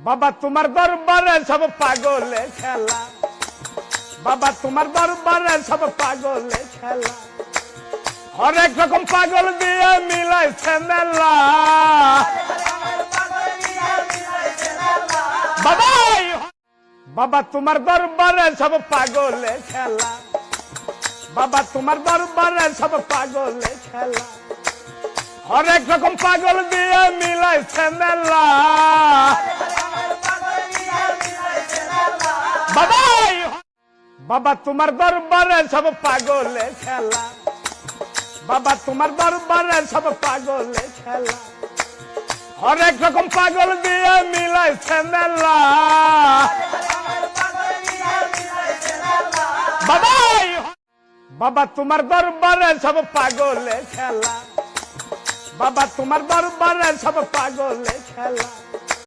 বাবা তোমার দরবারে সব পাগলে খেলা, বাবা তোমার দরবারে সব পাগলে খেলা, হরেক রকম পাগল দিয়ে মিলাইছে মেলা। বাবা বাবা তোমার দরবারে সব পাগলে খেলা, বাবা তোমার দরবারে সব পাগলে খেলা, হরেক রকম পাগল দিয়ে মিলাইছে মেলা। বাবা বাবা তোমার দরবারে সব পাগলে খেলা, বাবা তোমার দরবারে সব পাগলে খেলা, হরেক রকম পাগল দিয়ে মিলাইছে মেলা। বাবা বাবা তোমার দরবারে সব পাগলে খেলা, বাবা তোমার দরবারে সব পাগলে খেলা,